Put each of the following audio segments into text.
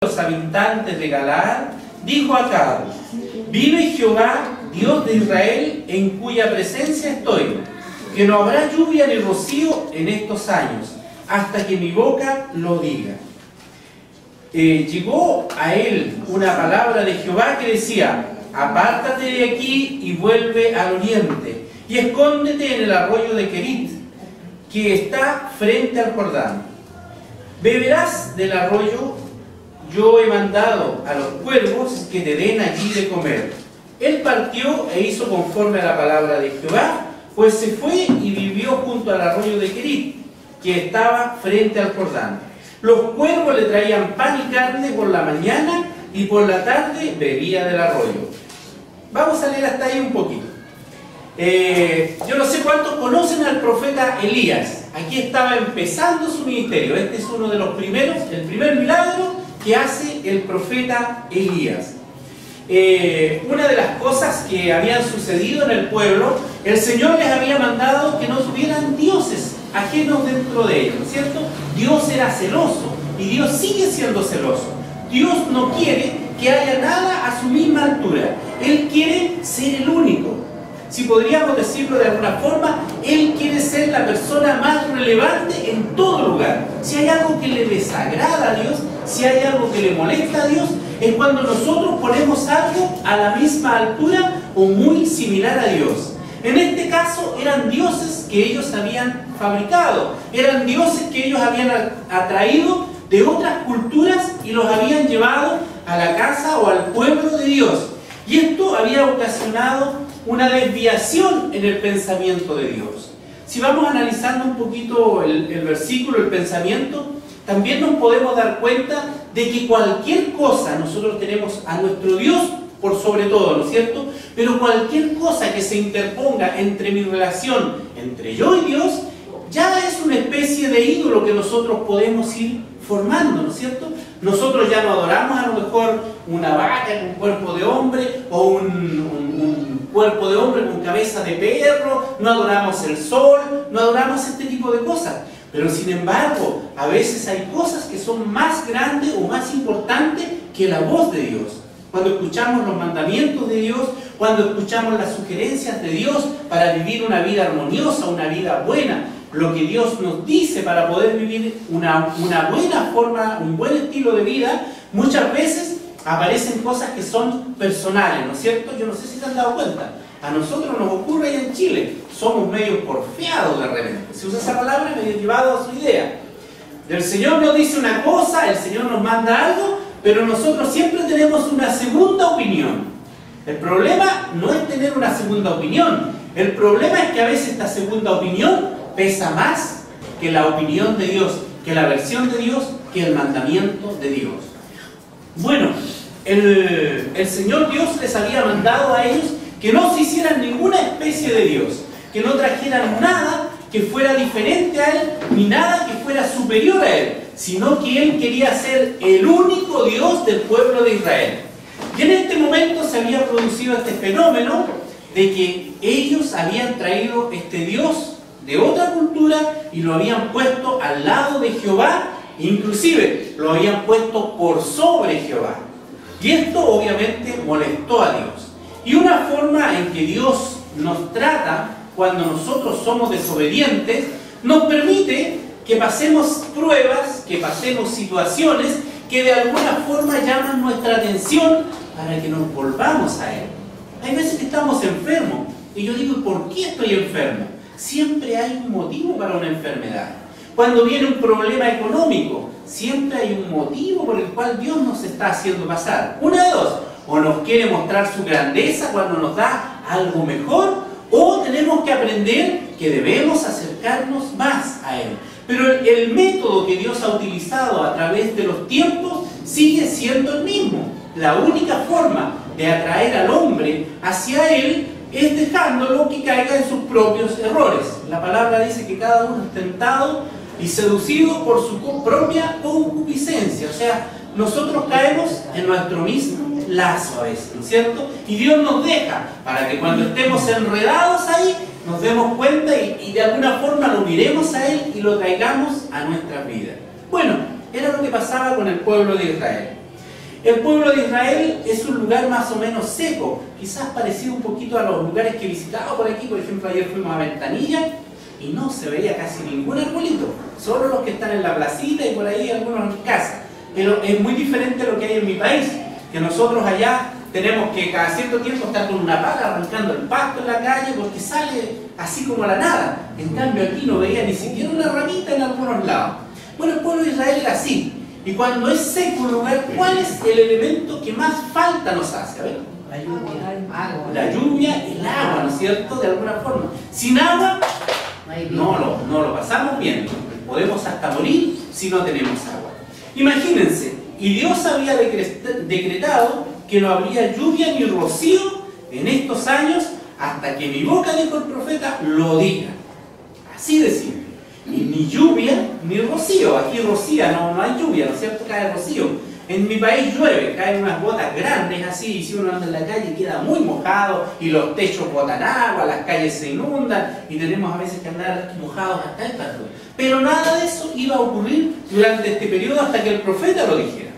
los habitantes de Galaad, dijo a Acab: vive Jehová, Dios de Israel, en cuya presencia estoy, que no habrá lluvia ni rocío en estos años, hasta que mi boca lo diga. Llegó a él una palabra de Jehová que decía: apártate de aquí y vuelve al oriente, y escóndete en el arroyo de Querit, que está frente al Jordán. Beberás del arroyo. Yo he mandado a los cuervos que te den allí de comer. Él partió e hizo conforme a la palabra de Jehová, pues se fue y vivió junto al arroyo de Querit, que estaba frente al Jordán. Los cuervos le traían pan y carne por la mañana, y por la tarde bebía del arroyo. Vamos a leer hasta ahí un poquito. Yo no sé cuántos conocen al profeta Elías. Aquí estaba empezando su ministerio. Este es uno de los primeros, el primer milagro que hace el profeta Elías. Una de las cosas que habían sucedido en el pueblo, el Señor les había mandado que no tuvieran dioses ajenos dentro de ellos, ¿cierto? Dios era celoso y Dios sigue siendo celoso. Dios no quiere que haya nada a su misma altura. Él quiere ser el único. Si podríamos decirlo de alguna forma, Él quiere ser la persona más relevante en todo lugar. Si hay algo que le desagrada a Dios, si hay algo que le molesta a Dios, es cuando nosotros ponemos algo a la misma altura o muy similar a Dios. En este caso eran dioses que ellos habían fabricado, eran dioses que ellos habían atraído de otras culturas y los habían llevado a la casa o al pueblo de Dios. Y esto había ocasionado una desviación en el pensamiento de Dios. Si vamos analizando un poquito el versículo, el pensamiento, también nos podemos dar cuenta de que cualquier cosa, nosotros tenemos a nuestro Dios por sobre todo, ¿no es cierto? Pero cualquier cosa que se interponga entre mi relación, entre yo y Dios, ya es una especie de ídolo que nosotros podemos ir formando, ¿no es cierto? Nosotros ya no adoramos a lo mejor una vaca con cuerpo de hombre o un cuerpo de hombre con cabeza de perro, no adoramos el sol, no adoramos este tipo de cosas. Pero sin embargo, a veces hay cosas que son más grandes o más importantes que la voz de Dios. Cuando escuchamos los mandamientos de Dios, cuando escuchamos las sugerencias de Dios para vivir una vida armoniosa, una vida buena, lo que Dios nos dice para poder vivir una buena forma, un buen estilo de vida, muchas veces aparecen cosas que son personales, ¿no es cierto? Yo no sé si se han dado cuenta. A nosotros nos ocurre allá en Chile, somos medio porfiados de repente. Se usa esa palabra, medio llevado a su idea. El Señor nos dice una cosa, el Señor nos manda algo, pero nosotros siempre tenemos una segunda opinión. El problema no es tener una segunda opinión. El problema es que a veces esta segunda opinión pesa más que la opinión de Dios, que la versión de Dios, que el mandamiento de Dios. Bueno, el Señor Dios les había mandado a ellos que no se hicieran ninguna especie de Dios, que no trajeran nada que fuera diferente a Él, ni nada que fuera superior a Él, sino que Él quería ser el único Dios del pueblo de Israel. Y en este momento se había producido este fenómeno de que ellos habían traído este Dios de otra cultura y lo habían puesto al lado de Jehová, inclusive lo habían puesto por sobre Jehová. Y esto obviamente molestó a Dios. Y una forma en que Dios nos trata cuando nosotros somos desobedientes, nos permite que pasemos pruebas, que pasemos situaciones que de alguna forma llaman nuestra atención para que nos volvamos a Él. Hay veces que estamos enfermos y yo digo, ¿por qué estoy enfermo? Siempre hay un motivo para una enfermedad. Cuando viene un problema económico, siempre hay un motivo por el cual Dios nos está haciendo pasar. Una de dos: o nos quiere mostrar su grandeza cuando nos da algo mejor, o tenemos que aprender que debemos acercarnos más a Él. Pero el método que Dios ha utilizado a través de los tiempos sigue siendo el mismo. La única forma de atraer al hombre hacia Él es dejándolo que caiga en sus propios errores. La palabra dice que cada uno es tentado y seducido por su propia concupiscencia. O sea, nosotros caemos en nuestro mismo lazo a veces, ¿no es cierto? Y Dios nos deja para que cuando estemos enredados ahí, nos demos cuenta y de alguna forma lo miremos a Él y lo traigamos a nuestras vidas. Bueno, era lo que pasaba con el pueblo de Israel. El pueblo de Israel es un lugar más o menos seco, quizás parecido un poquito a los lugares que he visitado por aquí. Por ejemplo, ayer fuimos a Ventanilla y no se veía casi ningún arbolito, solo los que están en la placita y por ahí algunos en casa. Pero es muy diferente a lo que hay en mi país, que nosotros allá tenemos que cada cierto tiempo estar con una pala arrancando el pasto en la calle porque sale así como a la nada. En cambio aquí no veía ni siquiera una ramita en algunos lados. Bueno, el pueblo de Israel era así. Y cuando es seco un lugar, ¿cuál es el elemento que más falta nos hace? A ver, la lluvia. La lluvia, el agua, ¿no es cierto? De alguna forma. Sin agua, no lo pasamos bien. Podemos hasta morir si no tenemos agua. Imagínense, y Dios había decretado que no habría lluvia ni rocío en estos años hasta que mi boca, dijo el profeta, lo diga. Así de simple. Y ni lluvia ni rocío. Aquí rocía, no hay lluvia, ¿no es cierto? Cae rocío. En mi país llueve, caen unas gotas grandes así, y si uno anda en la calle queda muy mojado, y los techos botan agua, las calles se inundan, y tenemos a veces que andar mojados hasta el plato. Pero nada de eso iba a ocurrir durante este periodo hasta que el profeta lo dijera.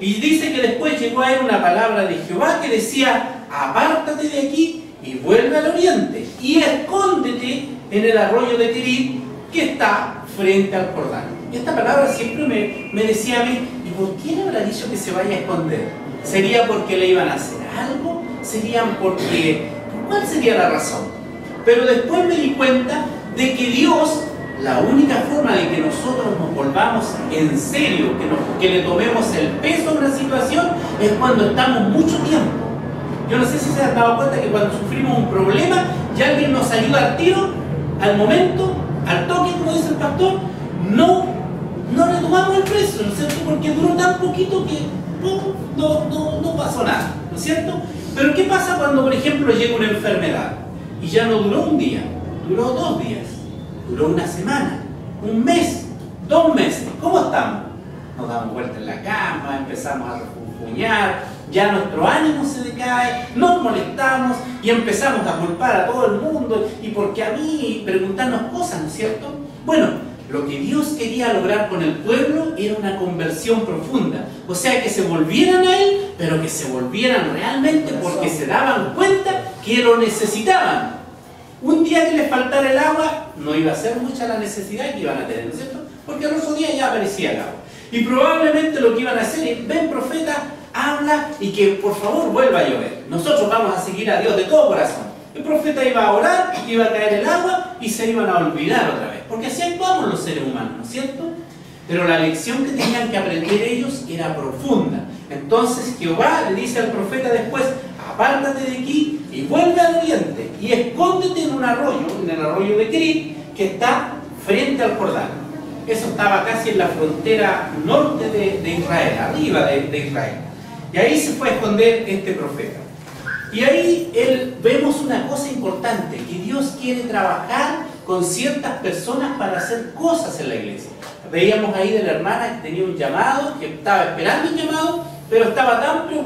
Y dice que después llegó a él una palabra de Jehová que decía: apártate de aquí y vuelve al oriente, y escóndete en el arroyo de Kerit, que está frente al Jordán. Y esta palabra siempre me decía a mí: ¿y por qué le habrá dicho que se vaya a esconder? ¿Sería porque le iban a hacer algo? ¿Serían porque...? ¿Cuál sería la razón? Pero después me di cuenta de que Dios, la única forma de que nosotros nos volvamos en serio, que le tomemos el peso a una situación, es cuando estamos mucho tiempo. Yo no sé si se han dado cuenta que cuando sufrimos un problema y alguien nos ayuda al tiro, al momento, al toque, como dice el pastor, no le tomamos el precio, ¿no es cierto? Porque duró tan poquito que no pasó nada, ¿no es cierto? Pero ¿qué pasa cuando, por ejemplo, llega una enfermedad y ya no duró un día, duró 2 días, duró una semana, un mes, 2 meses? ¿Cómo estamos? Nos damos vuelta en la cama, empezamos a refunfuñar, ya nuestro ánimo se decae, nos molestamos y empezamos a culpar a todo el mundo y porque a mí, preguntarnos cosas, ¿no es cierto? Bueno, lo que Dios quería lograr con el pueblo era una conversión profunda, o sea, que se volvieran a Él, pero que se volvieran realmente porque se daban cuenta que lo necesitaban. Un día que les faltara el agua, no iba a ser mucha la necesidad que iban a tener, ¿no es cierto? Porque al otro día ya aparecía el agua. Y probablemente lo que iban a hacer es: ven, profeta, habla y que por favor vuelva a llover. Nosotros vamos a seguir a Dios de todo corazón. El profeta iba a orar, iba a caer el agua y se iban a olvidar otra vez. Porque así actuamos los seres humanos, ¿no es cierto? Pero la lección que tenían que aprender ellos era profunda. Entonces Jehová le dice al profeta después: apártate de aquí y vuelve al oriente y escóndete en un arroyo, en el arroyo de Kerit, que está frente al Jordán. Eso estaba casi en la frontera norte de Israel, arriba de Israel. Y ahí se fue a esconder este profeta. Y ahí vemos una cosa importante, que Dios quiere trabajar con ciertas personas para hacer cosas en la iglesia. Veíamos ahí de la hermana que tenía un llamado, que estaba esperando un llamado, pero estaba tan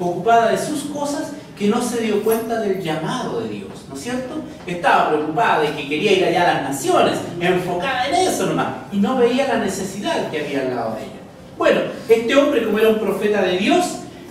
ocupada de sus cosas, que no se dio cuenta del llamado de Dios, ¿no es cierto? Estaba preocupada de que quería ir allá a las naciones, enfocada en eso nomás, y no veía la necesidad que había al lado de ella. Bueno, este hombre, como era un profeta de Dios,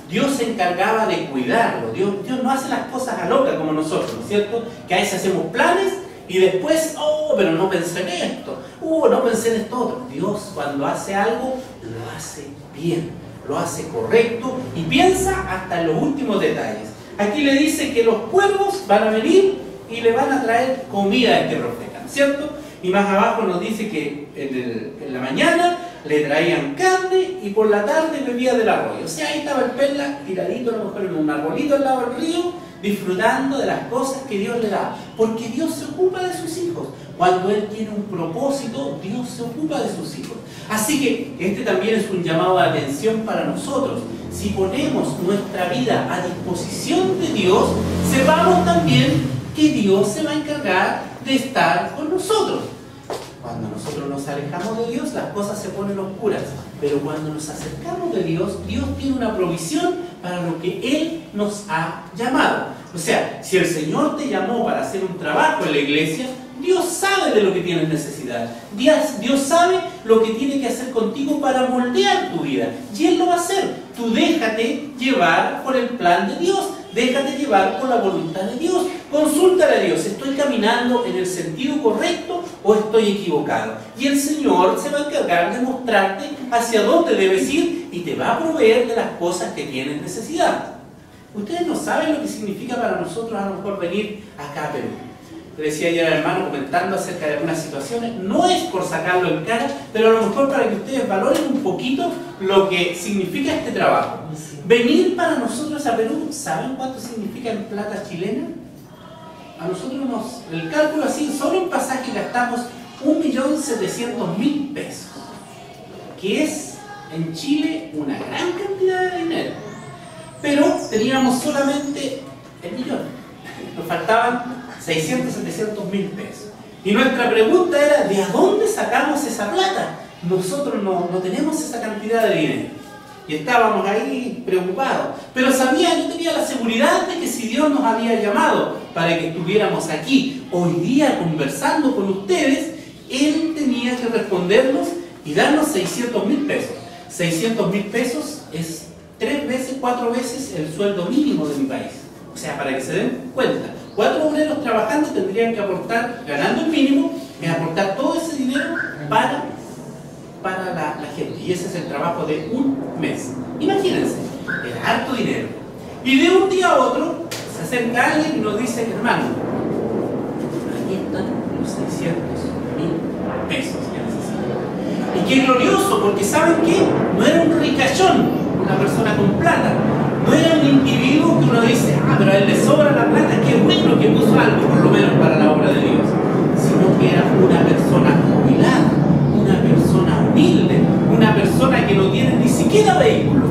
Dios se encargaba de cuidarlo. Dios no hace las cosas a loca como nosotros, ¿no es cierto? Que a veces hacemos planes y después, pero no pensé en esto, no pensé en esto otro. Dios, cuando hace algo, lo hace bien, lo hace correcto y piensa hasta en los últimos detalles. Aquí le dice que los cuervos van a venir y le van a traer comida a este profeta, ¿no es cierto? Y más abajo nos dice que en la mañana le traían carne y por la tarde bebía del arroyo. O sea, ahí estaba el perla tiradito a lo mejor en un arbolito al lado del río, disfrutando de las cosas que Dios le da. Porque Dios se ocupa de sus hijos. Cuando Él tiene un propósito, Dios se ocupa de sus hijos. Así que este también es un llamado de atención para nosotros. Si ponemos nuestra vida a disposición de Dios, sepamos también que Dios se va a encargar de estar con nosotros. Cuando nosotros nos alejamos de Dios, las cosas se ponen oscuras. Pero cuando nos acercamos de Dios, Dios tiene una provisión para lo que Él nos ha llamado. O sea, si el Señor te llamó para hacer un trabajo en la iglesia, Dios sabe de lo que tienes necesidad. Dios sabe lo que tiene que hacer contigo para moldear tu vida. Y Él lo va a hacer. tú déjate llevar por el plan de Dios, déjate llevar por la voluntad de Dios, consúltale a Dios, ¿estoy caminando en el sentido correcto o estoy equivocado? Y el Señor se va a encargar de mostrarte hacia dónde debes ir y te va a proveer de las cosas que tienes necesidad. Ustedes no saben lo que significa para nosotros a lo mejor venir acá a Perú. Le decía ayer al hermano comentando acerca de algunas situaciones, no es por sacarlo en cara, pero a lo mejor para que ustedes valoren un poquito lo que significa este trabajo. Venir para nosotros a Perú, ¿saben cuánto significa en plata chilena? A nosotros el cálculo así, solo en pasaje gastamos 1.700.000 pesos, que es en Chile una gran cantidad de dinero. Pero teníamos solamente el millón, nos faltaban 600.000 pesos. Y nuestra pregunta era, ¿de dónde sacamos esa plata? Nosotros no tenemos esa cantidad de dinero. Y estábamos ahí preocupados. Pero yo tenía la seguridad de que si Dios nos había llamado para que estuviéramos aquí hoy día conversando con ustedes, Él tenía que respondernos y darnos 600.000 pesos. 600.000 pesos es 3 veces, 4 veces el sueldo mínimo de mi país. O sea, para que se den cuenta, 4 obreros trabajando tendrían que aportar, ganando el mínimo, aportar todo ese dinero para la gente. Y ese es el trabajo de un mes. Imagínense, era harto dinero. Y de un día a otro se acerca alguien y nos dice, hermano, aquí están los 600.000 pesos que necesito. Y qué glorioso, porque ¿saben qué? No era un ricachón, una persona con plata. No era un individuo que uno dice, pero a él le sobra la plata, qué bueno que puso algo por lo menos para la obra de Dios. Sino que era una persona jubilada, una persona humilde, una persona que no tiene ni siquiera vehículo,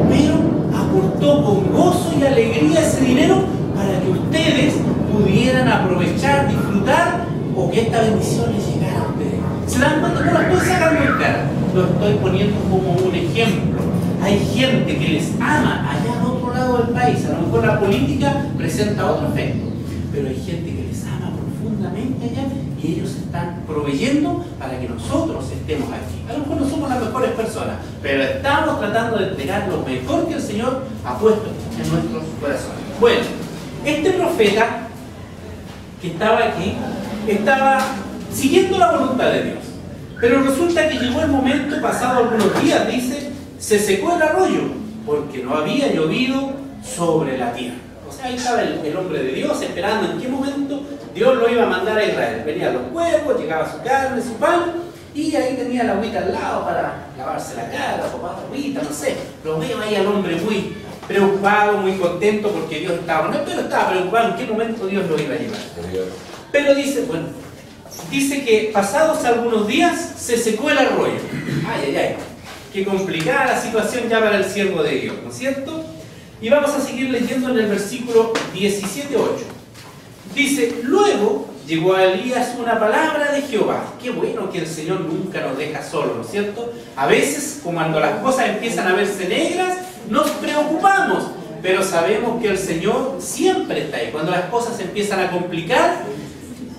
pero aportó con gozo y alegría ese dinero para que ustedes pudieran aprovechar, disfrutar, o que esta bendición les llegara a ustedes. ¿Se dan cuenta? No lo estoy sacando en cara, lo estoy poniendo como un ejemplo. Hay gente que les ama allá al otro lado del país. A lo mejor la política presenta otro efecto, pero hay gente que les ama profundamente allá y ellos están proveyendo para que nosotros estemos aquí. A lo mejor no somos las mejores personas, pero estamos tratando de entregar lo mejor que el Señor ha puesto en nuestros corazones. Bueno, este profeta que estaba aquí estaba siguiendo la voluntad de Dios, pero resulta que llegó el momento, pasado algunos días, dice, se secó el arroyo porque no había llovido sobre la tierra. O sea, ahí estaba el hombre de Dios esperando en qué momento Dios lo iba a mandar a Israel. Venían los cuervos, llegaba su carne, su pan, y ahí tenía la agüita al lado para lavarse la cara, tomar agüita, no sé. Lo veo ahí al hombre muy preocupado, muy contento porque Dios estaba con él, pero estaba preocupado en qué momento Dios lo iba a llevar. Pero dice que pasados algunos días se secó el arroyo. Ay. Qué complicada la situación ya para el siervo de Dios, ¿no es cierto? Y vamos a seguir leyendo en el versículo 17:8. Dice, luego llegó a Elías una palabra de Jehová. Qué bueno que el Señor nunca nos deja solos, ¿no es cierto? A veces, cuando las cosas empiezan a verse negras, nos preocupamos, pero sabemos que el Señor siempre está ahí. Cuando las cosas empiezan a complicar,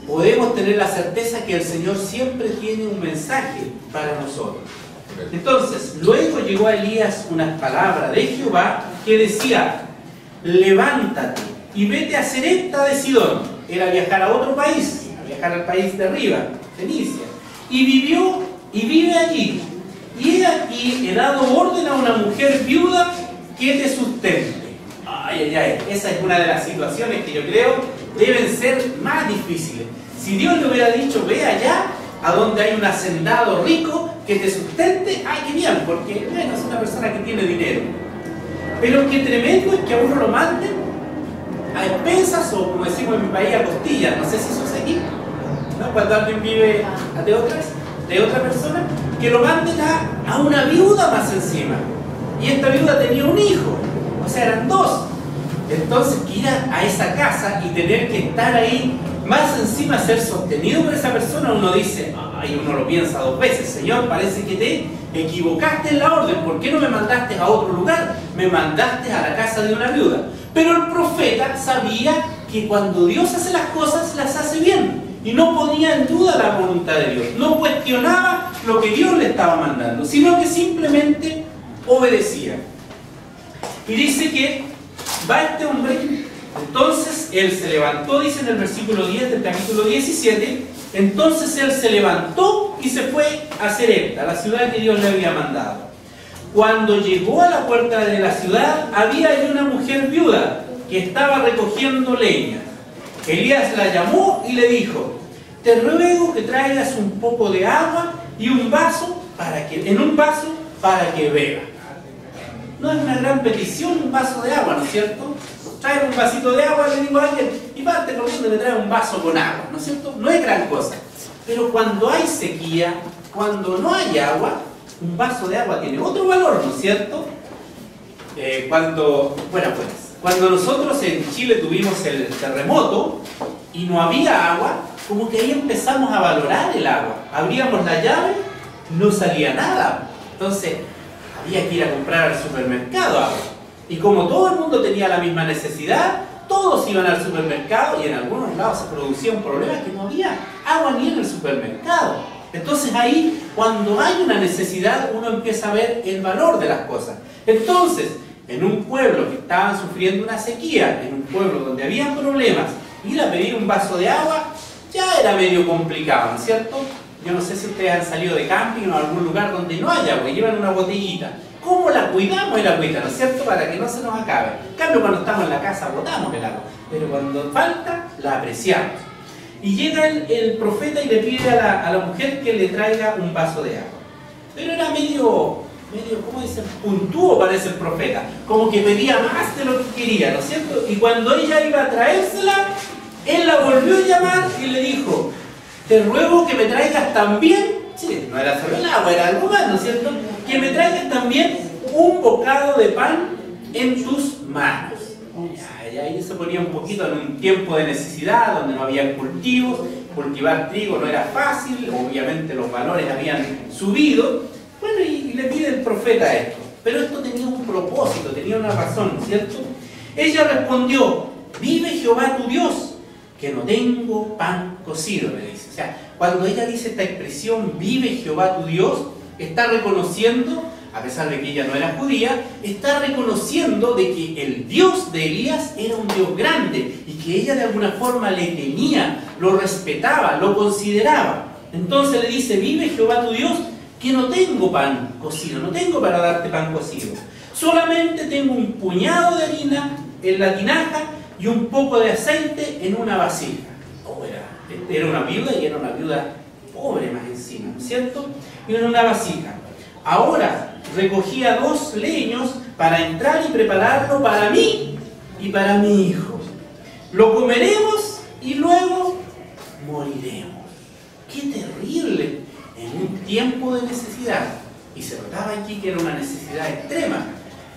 podemos tener la certeza que el Señor siempre tiene un mensaje para nosotros. Entonces, luego llegó a Elías una palabra de Jehová que decía, levántate y vete a Sarepta de Sidón. Era viajar a otro país, a viajar al país de arriba, Fenicia. Y vive allí. Y he aquí, he dado orden a una mujer viuda que te sustente. Esa es una de las situaciones que yo creo deben ser más difíciles. Si Dios le hubiera dicho, ve allá, a donde hay un hacendado rico que te sustente, ¡ay, qué bien! Porque bueno, es una persona que tiene dinero. Pero qué tremendo es que a uno lo manden a expensas, o como decimos en mi país, a costillas. No sé si eso es aquí, ¿no? Cuando alguien vive de otra persona, que lo manden a una viuda más encima. Y esta viuda tenía un hijo, o sea, eran 2. Entonces, que ir a esa casa y tener que estar ahí, más encima ser sostenido por esa persona, uno dice, uno lo piensa 2 veces, Señor, parece que te equivocaste en la orden, ¿por qué no me mandaste a otro lugar? Me mandaste a la casa de una viuda. Pero el profeta sabía que cuando Dios hace las cosas, las hace bien, y no ponía en duda la voluntad de Dios, no cuestionaba lo que Dios le estaba mandando, sino que simplemente obedecía. Y dice que va este hombre, entonces él se levantó, dice en el versículo 10 del capítulo 17, entonces él se levantó y se fue a Sarepta, la ciudad que Dios le había mandado. Cuando llegó a la puerta de la ciudad, había allí una mujer viuda que estaba recogiendo leña. Elías la llamó y le dijo: te ruego que traigas un poco de agua y un vaso en un vaso para que beba. No es una gran petición un vaso de agua, ¿no es cierto? Trae un vasito de agua, le digo a alguien, y parte corriendo y me trae un vaso con agua, ¿no es cierto? No es gran cosa. Pero cuando hay sequía, cuando no hay agua, un vaso de agua tiene otro valor, ¿no es cierto? Cuando nosotros en Chile tuvimos el terremoto y no había agua, como que ahí empezamos a valorar el agua. Abríamos la llave, no salía nada. Entonces, había que ir a comprar al supermercado agua. Y como todo el mundo tenía la misma necesidad, todos iban al supermercado y en algunos lados se producía un problema que no había agua ni en el supermercado. Entonces ahí, cuando hay una necesidad, uno empieza a ver el valor de las cosas. Entonces, en un pueblo que estaban sufriendo una sequía, en un pueblo donde habían problemas, ir a pedir un vaso de agua ya era medio complicado, ¿no es cierto? Yo no sé si ustedes han salido de camping o a algún lugar donde no haya agua y llevan una botellita. ¿Cómo la cuidamos el agüita, no es cierto? Para que no se nos acabe. En cambio, cuando estamos en la casa botamos el agua, pero cuando falta, la apreciamos. Y llega el profeta y le pide a la mujer que le traiga un vaso de agua. Pero era medio, ¿cómo dicen? Puntúo parece el profeta. Como que pedía más de lo que quería, ¿no es cierto? Y cuando ella iba a traérsela, él la volvió a llamar y le dijo: te ruego que me traigas también, sí, no era solo el agua, era algo más, ¿no es cierto? Que me traigas también un bocado de pan en tus manos. Y ahí se ponía un poquito en un tiempo de necesidad, donde no había cultivos, cultivar trigo no era fácil, obviamente los valores habían subido. Bueno, y le pide el profeta esto. Pero esto tenía un propósito, tenía una razón, ¿cierto? Ella respondió: vive Jehová tu Dios, que no tengo pan cocido, le dice. O sea, cuando ella dice esta expresión, vive Jehová tu Dios, está reconociendo, a pesar de que ella no era judía, está reconociendo de que el Dios de Elías era un Dios grande y que ella de alguna forma le temía, lo respetaba, lo consideraba. Entonces le dice: vive Jehová tu Dios, que no tengo pan cocido, no tengo para darte pan cocido. Solamente tengo un puñado de harina en la tinaja y un poco de aceite en una vasija. Era una viuda y era una viuda pobre más encima, ¿no es cierto? Y en una vasija. Ahora recogía 2 leños para entrar y prepararlo para mí y para mi hijo. Lo comeremos y luego moriremos. ¡Qué terrible! En un tiempo de necesidad. Y se notaba aquí que era una necesidad extrema.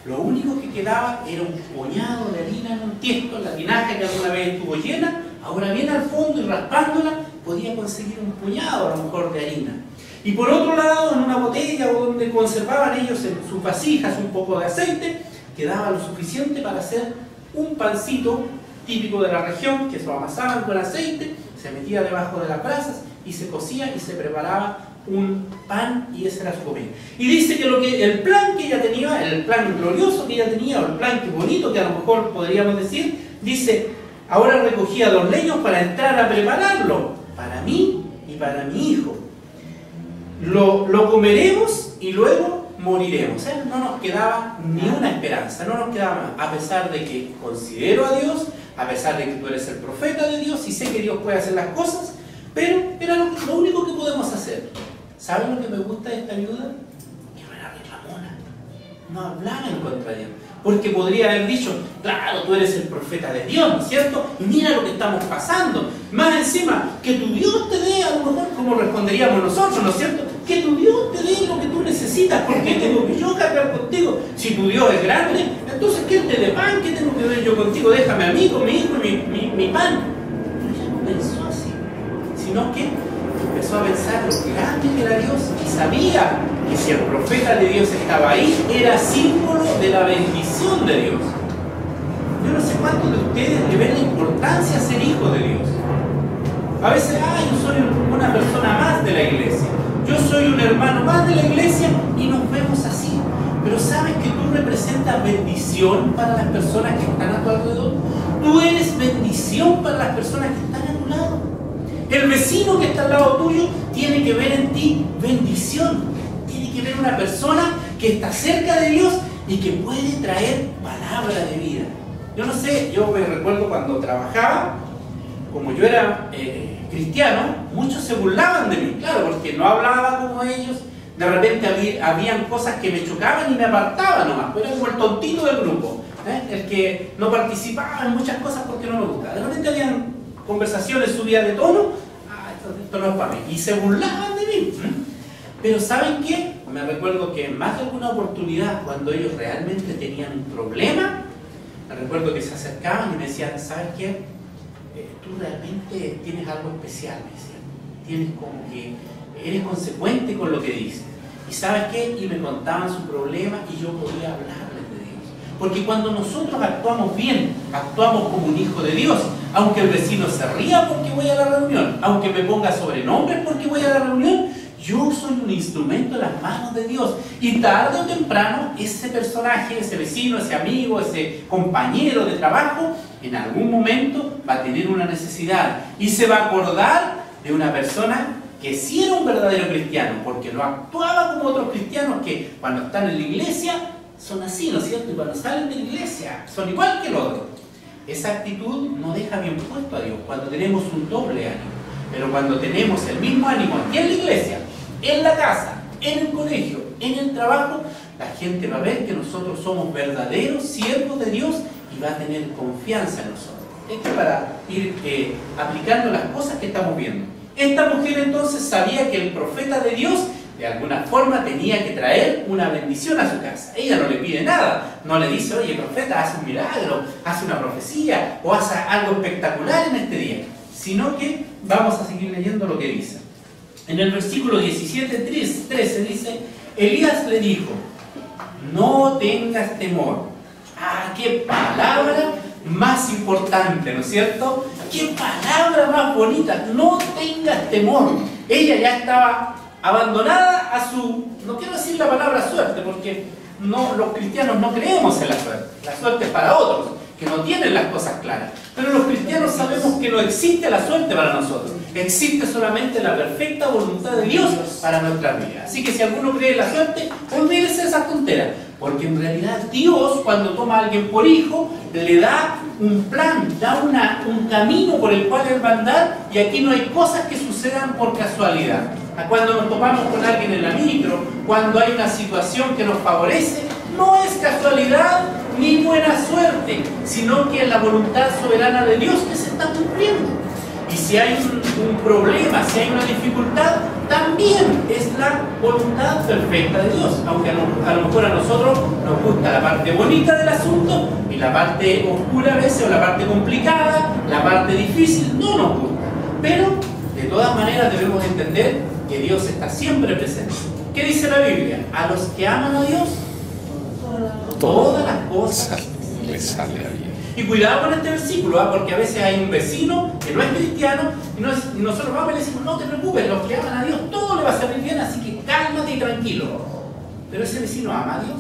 Lo único que quedaba era un puñado de harina en un tiesto, en la tinaja que alguna vez estuvo llena. Ahora bien al fondo y raspándola, podía conseguir un puñado a lo mejor de harina. Y por otro lado, en una botella donde conservaban ellos en sus vasijas un poco de aceite, quedaba lo suficiente para hacer un pancito típico de la región, que se lo amasaban con aceite, se metía debajo de las brasas y se cocía y se preparaba un pan, y esa era su comida. Y dice que el plan que ella tenía, el plan glorioso que ella tenía, o el plan que bonito que a lo mejor podríamos decir, dice: ahora recogía 2 leños para entrar a prepararlo para mí y para mi hijo. Lo comeremos y luego moriremos. No nos quedaba ni una esperanza, no nos quedaba más, a pesar de que considero a Dios, a pesar de que tú eres el profeta de Dios y sé que Dios puede hacer las cosas, pero era lo único que podemos hacer. ¿Saben lo que me gusta de esta viuda? Que no era reclamona, no hablaba en contra de Dios. Porque podría haber dicho: claro, tú eres el profeta de Dios, ¿no es cierto? Y mira lo que estamos pasando. Más encima, que tu Dios te dé, a lo mejor como responderíamos nosotros, ¿no es cierto? Que tu Dios te dé lo que tú necesitas. ¿Por qué tengo que yo cargar contigo? Si tu Dios es grande, entonces ¿qué te dé pan? ¿Qué tengo que ver yo contigo? Déjame a mí con mi hijo y mi pan. Pero ella no pensó así, sino que empezó a pensar lo grande que era Dios y sabía que si el profeta de Dios estaba ahí, era símbolo de la bendición de Dios. Yo no sé cuántos de ustedes le ven la importancia a ser hijo de Dios. A veces, yo soy una persona más de la iglesia, yo soy un hermano más de la iglesia, y nos vemos así. Pero sabes que tú representas representas bendición para las personas que están a tu alrededor? Tú eres bendición para las personas que están a tu lado. El vecino que está al lado tuyo tiene que ver en ti bendición. Tiene que ver una persona que está cerca de Dios y que puede traer palabra de vida. Yo no sé, yo me recuerdo cuando trabajaba, como yo era cristiano, muchos se burlaban de mí, claro, porque no hablaba como ellos. De repente habían cosas que me chocaban y me apartaban nomás, pero era como el tontito del grupo, el que no participaba en muchas cosas porque no me gustaba. De repente habían conversaciones subidas de tono, esto no es para mí, y se burlaban de mí. Pero ¿saben qué? Me recuerdo que en más de alguna oportunidad, cuando ellos realmente tenían un problema, me recuerdo que se acercaban y me decían, ¿sabes qué? Tú realmente tienes algo especial, me decían. Tienes como que eres consecuente con lo que dices. ¿Y sabes qué? Y me contaban su problema y yo podía hablarles de Dios. Porque cuando nosotros actuamos bien, actuamos como un hijo de Dios. Aunque el vecino se ría porque voy a la reunión, aunque me ponga sobrenombres porque voy a la reunión, yo soy un instrumento en las manos de Dios. Y tarde o temprano, ese personaje, ese vecino, ese amigo, ese compañero de trabajo, en algún momento va a tener una necesidad. Y se va a acordar de una persona que sí era un verdadero cristiano, porque no actuaba como otros cristianos que cuando están en la iglesia son así, ¿no es cierto? Y cuando salen de la iglesia son igual que el otro. Esa actitud no deja bien puesto a Dios cuando tenemos un doble ánimo. Pero cuando tenemos el mismo ánimo aquí en la iglesia, en la casa, en el colegio, en el trabajo, la gente va a ver que nosotros somos verdaderos siervos de Dios y va a tener confianza en nosotros. Esto es para ir aplicando las cosas que estamos viendo. Esta mujer entonces sabía que el profeta de Dios de alguna forma tenía que traer una bendición a su casa. Ella no le pide nada, no le dice, oye profeta, haz un milagro, haz una profecía o haz algo espectacular en este día, sino que vamos a seguir leyendo lo que dice. En el versículo 13 dice, Elías le dijo, no tengas temor. ¡Ah, qué palabra más importante!, ¿no es cierto? ¡Qué palabra más bonita! No tengas temor. Ella ya estaba abandonada a su, no quiero decir la palabra suerte, porque los cristianos no creemos en la suerte. La suerte es para otros, que no tienen las cosas claras. Pero los cristianos sabemos que no existe la suerte para nosotros. Existe solamente la perfecta voluntad de Dios para nuestra vida. Así que si alguno cree en la suerte, olvídese de esa tontera. Porque en realidad Dios, cuando toma a alguien por hijo, le da un plan, da un camino por el cual él va a andar, y aquí no hay cosas que sucedan por casualidad. Cuando nos topamos con alguien en la micro, cuando hay una situación que nos favorece, no es casualidad ni buena suerte, sino que es la voluntad soberana de Dios que se está cumpliendo. Y si hay un problema, si hay una dificultad, también es la voluntad perfecta de Dios. Aunque a lo mejor a nosotros nos gusta la parte bonita del asunto y la parte oscura a veces, o la parte complicada, la parte difícil, no nos gusta. Pero de todas maneras debemos entender que Dios está siempre presente. ¿Qué dice la Biblia? A los que aman a Dios, todas las cosas les salen bien. Y cuidado con este versículo, porque a veces hay un vecino que no es cristiano y nosotros vamos y le decimos, no te preocupes, los que aman a Dios, todo le va a salir bien, así que cálmate y tranquilo. ¿Pero ese vecino ama a Dios?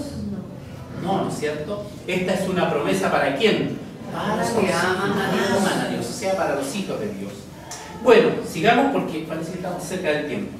No, ¿no es cierto? Esta es una promesa ¿para quién? Para los que aman a Dios, o sea, para los hijos de Dios. Bueno, sigamos porque parece que estamos cerca del tiempo.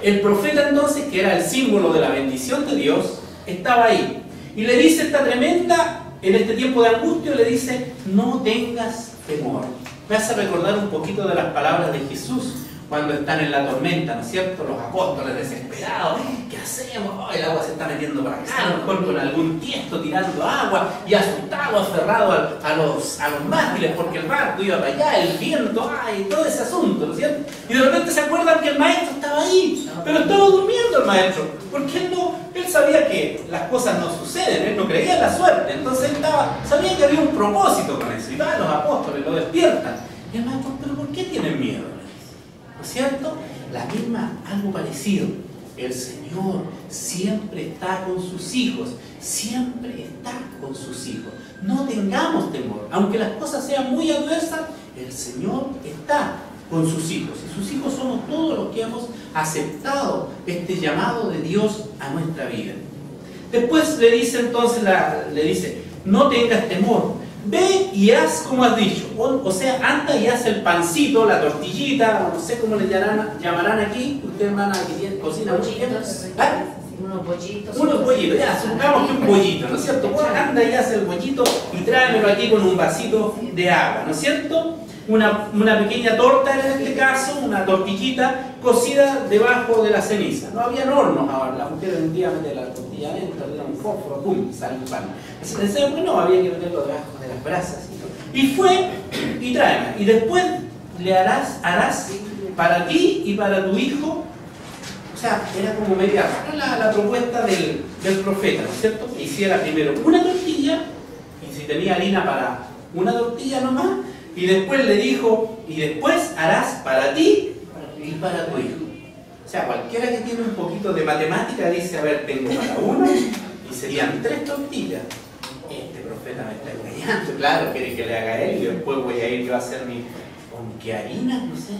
El profeta entonces, que era el símbolo de la bendición de Dios, estaba ahí. Y le dice esta tremenda, en este tiempo de angustia, le dice, no tengas temor. Me hace recordar un poquito de las palabras de Jesús cuando están en la tormenta, ¿no es cierto? Los apóstoles desesperados, ¿qué hacemos? Oh, el agua se está metiendo para acá, a lo mejor con algún tiesto tirando agua, y asustado, aferrado a los mástiles porque el barco iba para allá, el viento, y todo ese asunto, ¿no es cierto? Y de repente se acuerdan que el maestro estaba ahí, pero estaba durmiendo el maestro, porque él sabía que las cosas no suceden, él no creía en la suerte, entonces él sabía que había un propósito con eso, y van los apóstoles, lo despiertan, y el maestro, ¿pero por qué tienen miedo? ¿No es cierto? Algo parecido. El Señor siempre está con sus hijos, siempre está con sus hijos. No tengamos temor, aunque las cosas sean muy adversas, el Señor está con sus hijos. Y sus hijos somos todos los que hemos aceptado este llamado de Dios a nuestra vida. Después le dice entonces, no tengas temor, ve y haz como has dicho. O sea, anda y haz el pancito, la tortillita, no sé cómo le llamarán aquí. Ustedes van a cocinar unos bollitos. Unos bollitos, ya, supongamos que un bollito, ¿no es cierto? Pues anda y hace el bollito y tráemelo aquí con un vasito de agua, ¿no es cierto? Una pequeña torta en este caso, una tortillita cocida debajo de la ceniza. No habían hornos ahora, la mujer un día mete la tortilla adentro, le da un fósforo, pum, y sale el pan. No, había que meterlo debajo de las brasas. Y fue y tráeme. Y después le harás para ti y para tu hijo. O sea, era como media rara la propuesta del profeta, ¿no es cierto? Que hiciera primero una tortilla, y si tenía harina para una tortilla nomás, y después le dijo, y después harás para ti y para tu hijo. O sea, cualquiera que tiene un poquito de matemática dice, a ver, tengo para uno, y serían 3 tortillas. Este profeta me está engañando, claro, quiere que le haga él, y después voy a ir yo a hacer ¿con qué harina? No sé,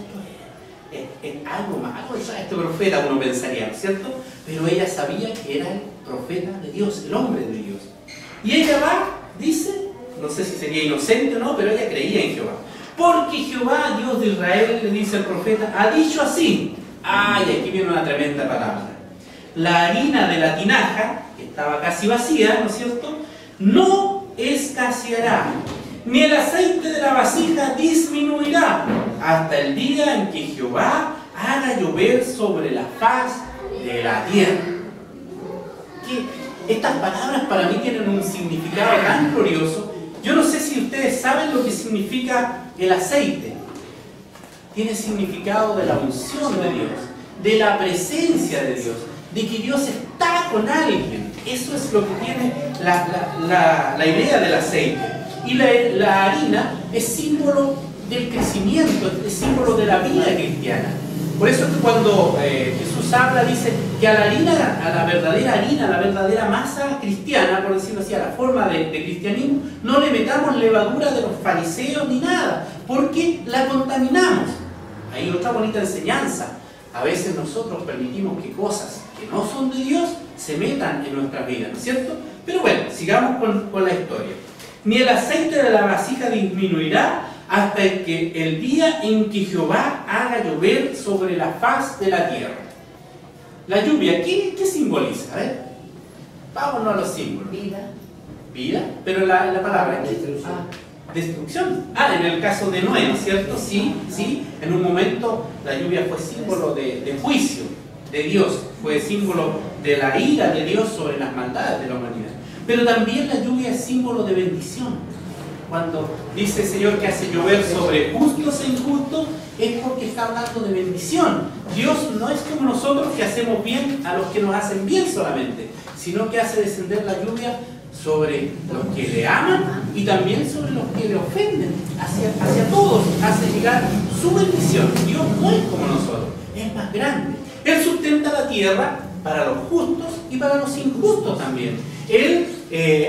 es algo malo, este profeta uno pensaría, ¿no es cierto? Pero ella sabía que era el profeta de Dios, el hombre de Dios. Y ella va, dice, no sé si sería inocente o no, pero ella creía en Jehová. Porque Jehová, Dios de Israel, le dice al profeta, ha dicho así. Ay, aquí viene una tremenda palabra. La harina de la tinaja, que estaba casi vacía, ¿no es cierto?, no escaseará, ni el aceite de la vasija disminuirá, hasta el día en que Jehová haga llover sobre la faz de la tierra. Estas palabras para mí tienen un significado tan glorioso. Yo no sé si ustedes saben lo que significa el aceite. Tiene significado de la unción de Dios, de la presencia de Dios, de que Dios está con alguien. Eso es lo que tiene la idea del aceite. Y la harina es símbolo del crecimiento, es símbolo de la vida cristiana. Por eso es que cuando Jesús habla, dice que a la verdadera harina, a la verdadera masa cristiana, por decirlo así, a la forma de cristianismo, no le metamos levadura de los fariseos ni nada, porque la contaminamos. Hay otra bonita enseñanza. A veces nosotros permitimos que cosas que no son de Dios se metan en nuestra vida, ¿no es cierto? Pero bueno, sigamos con la historia. Ni el aceite de la vasija disminuirá hasta el día en que Jehová haga llover sobre la faz de la tierra. La lluvia, ¿qué simboliza? A ver, vámonos a los símbolos. Vida, pero la palabra ¿qué? Destrucción. En el caso de Noé, ¿no es cierto? Sí, en un momento la lluvia fue símbolo de juicio de Dios, fue símbolo de la ira de Dios sobre las maldades de la humanidad. Pero también la lluvia es símbolo de bendición. Cuando dice el Señor que hace llover sobre justos e injustos, es porque está hablando de bendición. Dios no es como nosotros que hacemos bien a los que nos hacen bien solamente, sino que hace descender la lluvia sobre los que le aman y también sobre los que le ofenden. Hacia todos hace llegar su bendición. Dios no es como nosotros, es más grande. Él sustenta la tierra para los justos y para los injustos también. Él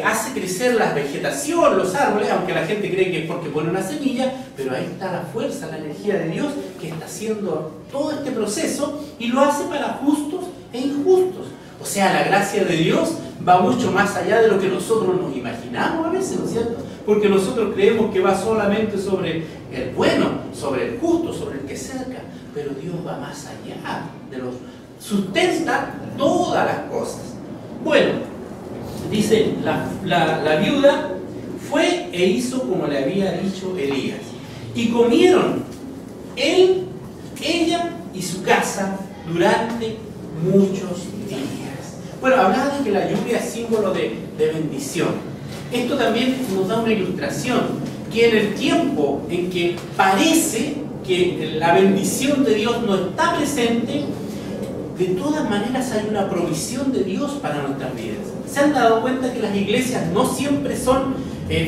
hace crecer la vegetación, los árboles, aunque la gente cree que es porque pone una semilla, pero ahí está la fuerza, la energía de Dios que está haciendo todo este proceso y lo hace para justos e injustos. O sea, la gracia de Dios va mucho más allá de lo que nosotros nos imaginamos a veces, ¿no es cierto? Porque nosotros creemos que va solamente sobre el bueno, sobre el justo, sobre el que cerca, pero Dios va más allá de los... sustenta todas las cosas. Bueno, dice, la viuda fue e hizo como le había dicho Elías. Y comieron él, ella y su casa durante muchos días. Bueno, hablaba de que la lluvia es símbolo de bendición. Esto también nos da una ilustración, que en el tiempo en que parece que la bendición de Dios no está presente, de todas maneras hay una provisión de Dios para nuestras vidas. ¿Se han dado cuenta que las iglesias no siempre son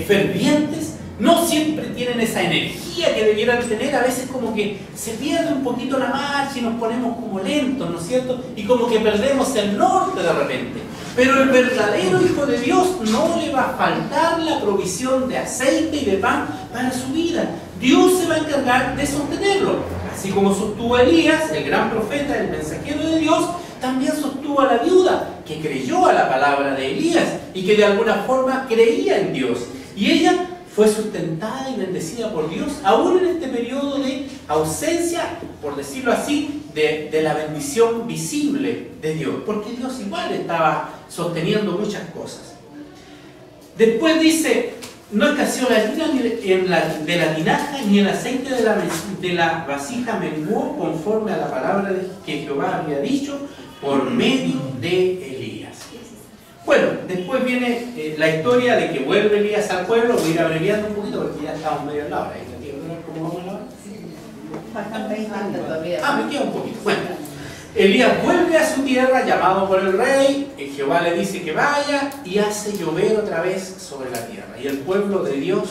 fervientes? No siempre tienen esa energía que debieran tener. A veces como que se pierde un poquito la marcha y nos ponemos como lentos, ¿no es cierto? Y como que perdemos el norte de repente. Pero el verdadero Hijo de Dios no le va a faltar la provisión de aceite y de pan para su vida. Dios se va a encargar de sostenerlo. Así como sostuvo Elías, el gran profeta, el mensajero de Dios, También sostuvo a la viuda, que creyó a la palabra de Elías y que de alguna forma creía en Dios. Y ella fue sustentada y bendecida por Dios, aún en este periodo de ausencia, por decirlo así, de la bendición visible de Dios, porque Dios igual estaba sosteniendo muchas cosas. Después dice, no escaseó la harina de la tinaja, ni el aceite de la vasija menguó, conforme a la palabra que Jehová había dicho por medio de Elías. Bueno, después viene la historia de que vuelve Elías al pueblo. Voy a ir abreviando un poquito porque ya estamos medio en la hora. ¿Cómo vamos a la hora? Faltan 20 minutos todavía. Me queda un poquito. Bueno, Elías vuelve a su tierra, llamado por el rey. Jehová le dice que vaya y hace llover otra vez sobre la tierra. Y el pueblo de Dios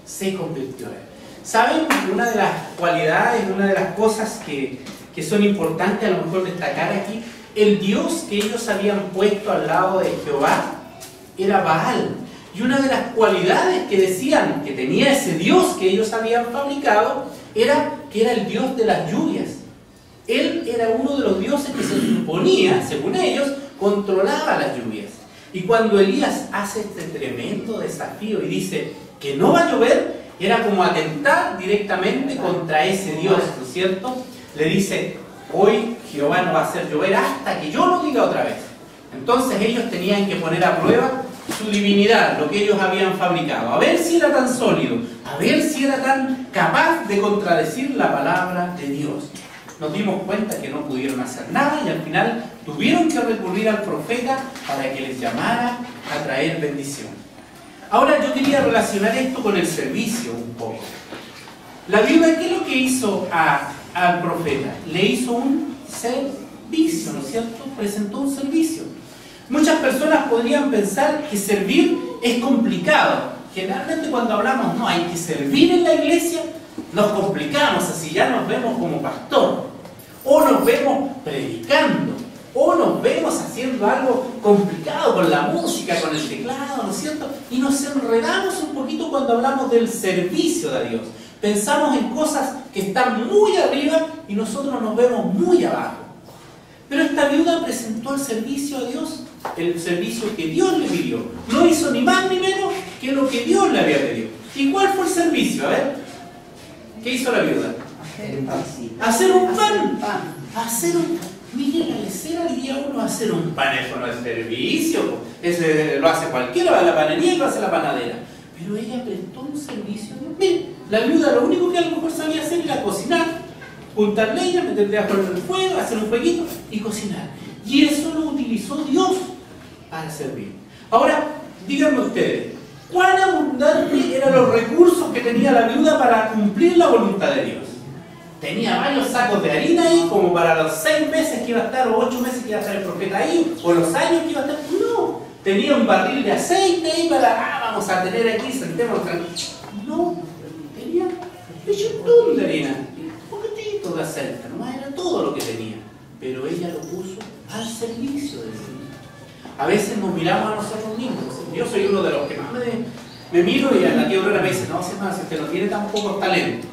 se convirtió en él. ¿Saben? Una de las cualidades, una de las cosas que son importantes a lo mejor destacar aquí, el Dios que ellos habían puesto al lado de Jehová era Baal. Y una de las cualidades que decían que tenía ese Dios que ellos habían fabricado era que era el Dios de las lluvias. Él era uno de los dioses que se suponía, según ellos, controlaba las lluvias. Y cuando Elías hace este tremendo desafío y dice que no va a llover, era como atentar directamente contra ese Dios, ¿no es cierto? Le dice, hoy Jehová no va a hacer llover hasta que yo lo diga otra vez. Entonces ellos tenían que poner a prueba su divinidad, lo que ellos habían fabricado, a ver si era tan sólido, a ver si era tan capaz de contradecir la palabra de Dios. Nos dimos cuenta que no pudieron hacer nada y al final tuvieron que recurrir al profeta para que les llamara a traer bendición. Ahora yo quería relacionar esto con el servicio un poco. La viuda, ¿qué es lo que hizo al profeta? Le hizo un servicio, ¿no es cierto? Presentó un servicio. Muchas personas podrían pensar que servir es complicado. Generalmente cuando hablamos, no, hay que servir en la iglesia, nos complicamos, así ya nos vemos como pastor, o nos vemos predicando, o nos vemos haciendo algo complicado con la música, con el teclado, ¿no es cierto? Y nos enredamos un poquito cuando hablamos del servicio de Dios. Pensamos en cosas que están muy arriba y nosotros nos vemos muy abajo. Pero esta viuda presentó el servicio a Dios, el servicio que Dios le pidió. No hizo ni más ni menos que lo que Dios le había pedido. ¿Y cuál fue el servicio? A ver, ¿qué hizo la viuda? Hacer un pan. Hacer un pan. Miren, la lecera diría uno, hacer un pan, eso no es servicio. Ese lo hace cualquiera, va a la panería y lo hace la panadera. Pero ella prestó un servicio. Miren, la viuda lo único que a lo mejor sabía hacer era cocinar, juntar leña, meter debajo del fuego, hacer un fueguito y cocinar. Y eso lo utilizó Dios para servir. Ahora, díganme ustedes, ¿cuán abundantes eran los recursos que tenía la viuda para cumplir la voluntad de Dios? Tenía varios sacos de harina ahí, como para los 6 meses que iba a estar, o 8 meses que iba a estar el profeta ahí, o los años que iba a estar. No, tenía un barril de aceite ahí para, vamos a tener aquí, sentémonos tranquilos. No, tenía un montón de harina, un poquitito de aceite, nomás era todo lo que tenía. Pero ella lo puso al servicio de Dios. A veces nos miramos a nosotros mismos. Yo soy uno de los que más me miro y la tía Aurora me dice, no, si usted no tiene tan poco talento.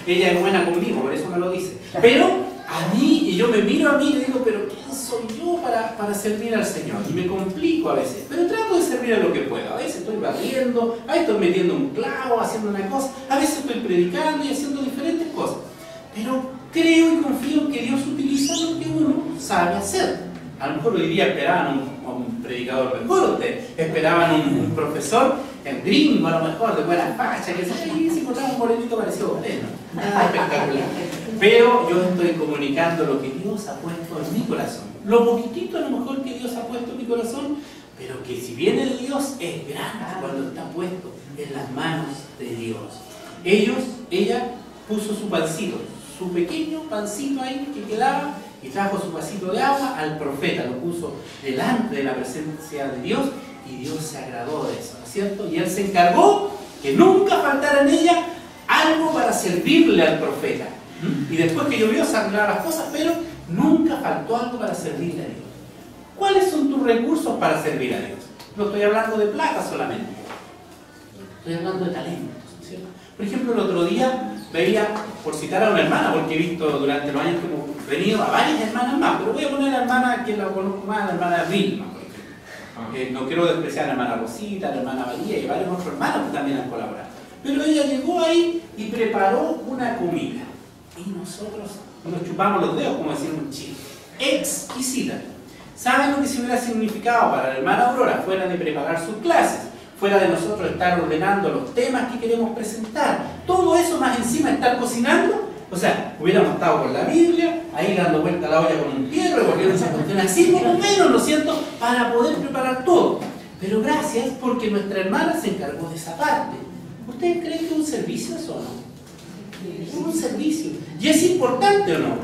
Ella es buena conmigo, por eso me lo dice. Pero a mí, y yo me miro a mí y le digo, pero ¿quién soy yo para servir al Señor? Y me complico a veces, pero trato de servir a lo que puedo. A veces estoy barriendo, a veces estoy metiendo un clavo, haciendo una cosa, a veces estoy predicando y haciendo diferentes cosas. Pero creo y confío en que Dios utiliza lo que uno sabe hacer. A lo mejor hoy día esperaban un predicador mejor, ustedes esperaban un profesor, el gringo a lo mejor, de buena facha, que se encontraba un morenito parecido moreno. Espectacular. Pero yo estoy comunicando lo que Dios ha puesto en mi corazón. Lo poquitito a lo mejor que Dios ha puesto en mi corazón, pero que si viene de Dios es grande cuando está puesto en las manos de Dios. Ella puso su pancito, su pequeño pancito ahí que quedaba, y trajo su vasito de agua al profeta, lo puso delante de la presencia de Dios y Dios se agradó de eso, ¿no es cierto? Y él se encargó que nunca faltara en ella algo para servirle al profeta. Y después que llovió se arreglaron las cosas, pero nunca faltó algo para servirle a Dios. ¿Cuáles son tus recursos para servir a Dios? No estoy hablando de plata solamente, estoy hablando de talentos, ¿cierto? Por ejemplo, el otro día veía, por citar a una hermana, porque he visto durante los años venido a varias hermanas más, pero voy a poner a la hermana que la conozco más, la hermana Vilma, por ejemplo. No quiero despreciar a la hermana Rosita, a la hermana María y varios otros hermanos que también han colaborado. Pero ella llegó ahí y preparó una comida. Y nosotros nos chupamos los dedos, como decimos en Chile. Exquisita. ¿Saben lo que se hubiera significado para la hermana Aurora? Fuera de preparar sus clases, fuera de nosotros estar ordenando los temas que queremos presentar, todo eso más encima estar cocinando. O sea, hubiéramos estado con la Biblia, ahí dando vuelta a la olla con un hierro, revolviendo esa cuestión así, por lo menos, ¿no es cierto?, para poder preparar todo. Pero gracias porque nuestra hermana se encargó de esa parte. ¿Ustedes creen que es un servicio eso o no? Es un servicio. ¿Y es importante o no?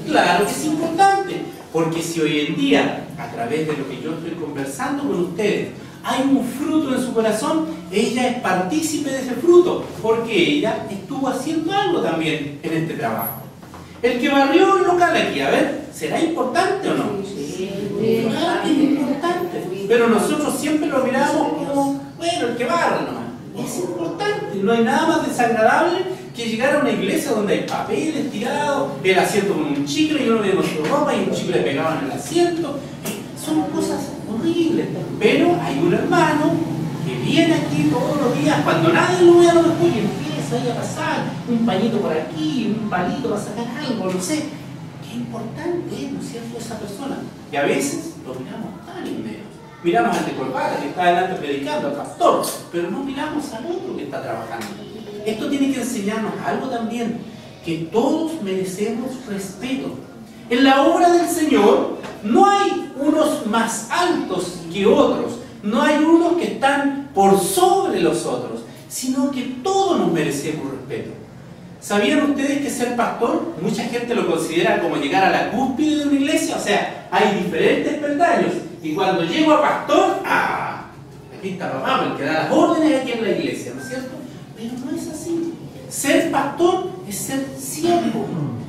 Claro que es importante. Porque si hoy en día, a través de lo que yo estoy conversando con ustedes, hay un fruto en su corazón, ella es partícipe de ese fruto, porque ella estuvo haciendo algo también en este trabajo. El que barrió el local aquí, a ver, ¿será importante o no? Sí, claro que es importante. Pero nosotros siempre lo miramos como, bueno, el que barra nomás. Es importante, no hay nada más desagradable que llegar a una iglesia donde hay papeles tirados, el asiento con un chicle y uno viene con su ropa y un chicle pegado en el asiento. Son cosas horribles. Pero hay un hermano que viene aquí todos los días, cuando nadie lo ve a lo mejor, y empieza ahí a pasar un pañito por aquí, un palito para sacar algo, no sé. Qué importante es, ¿no es cierto?, esa persona. Y a veces lo miramos tan inmediato. Miramos al de corbata que está adelante predicando, al pastor, pero no miramos al otro que está trabajando. Esto tiene que enseñarnos algo también, que todos merecemos respeto. En la obra del Señor no hay unos más altos que otros, no hay unos que están por sobre los otros, sino que todos nos merecemos respeto. ¿Sabían ustedes que ser pastor, mucha gente lo considera como llegar a la cúspide de una iglesia? O sea, hay diferentes peldaños. Y cuando llego a pastor, aquí está papá, el que da las órdenes aquí en la iglesia, ¿no es cierto? Pero no es así. Ser pastor es ser siervo.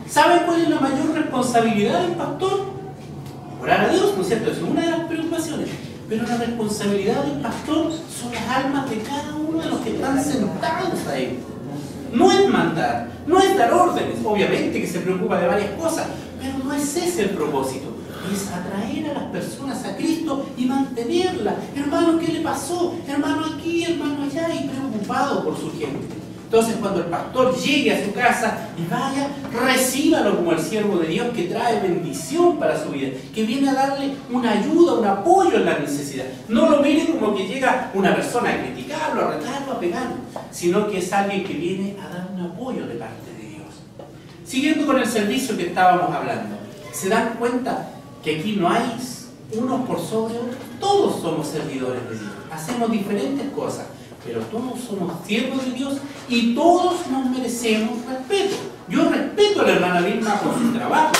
¿Saben cuál es la mayor responsabilidad del pastor? Orar a Dios, ¿no es cierto? Esa es una de las preocupaciones. Pero la responsabilidad del pastor son las almas de cada uno de los que están sentados ahí. No es mandar, no es dar órdenes, obviamente que se preocupa de varias cosas, pero no es ese el propósito. Es atraer a las personas a Cristo y mantenerlas. Hermano, ¿qué le pasó? Hermano aquí, hermano allá, y preocupado por su gente. Entonces, cuando el pastor llegue a su casa y vaya, recíbalo como el siervo de Dios que trae bendición para su vida, que viene a darle una ayuda, un apoyo en la necesidad. No lo mire como que llega una persona a criticarlo, a retarlo, a pegarlo, sino que es alguien que viene a dar un apoyo de parte de Dios. Siguiendo con el servicio que estábamos hablando, ¿se dan cuenta que aquí no hay unos por sobre otros? Todos somos servidores de Dios, hacemos diferentes cosas, pero todos somos siervos de Dios y todos nos merecemos respeto. Yo respeto a la hermana Vilma por su trabajo.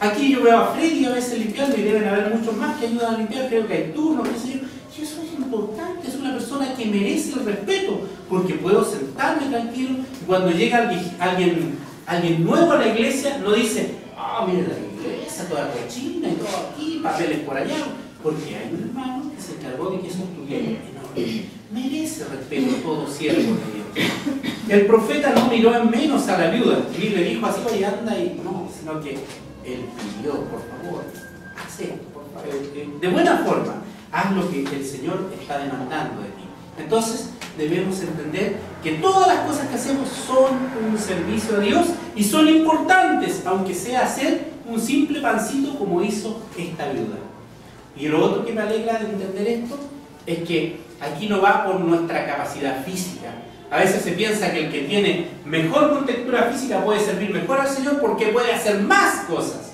Aquí yo veo a Freddy a veces limpiando y deben haber muchos más que ayudan a limpiar, creo que hay turnos, qué sé yo. Y eso es importante, es una persona que merece el respeto, porque puedo sentarme tranquilo y cuando llega alguien nuevo a la iglesia no dice, mire la iglesia, toda cochina y todo aquí, papeles por allá, porque hay un hermano que se encargó de que eso estuviera en orden. Merece respeto todo siervo de Dios. El profeta no miró en menos a la viuda, ni le dijo así, oye, anda y no, sino que él pidió, por favor, haz esto, por favor, de buena forma, haz lo que el Señor está demandando de ti. Entonces debemos entender que todas las cosas que hacemos son un servicio a Dios y son importantes, aunque sea hacer un simple pancito como hizo esta viuda. Y lo otro que me alegra de entender esto es que aquí no va por nuestra capacidad física. A veces se piensa que el que tiene mejor contextura física puede servir mejor al Señor porque puede hacer más cosas.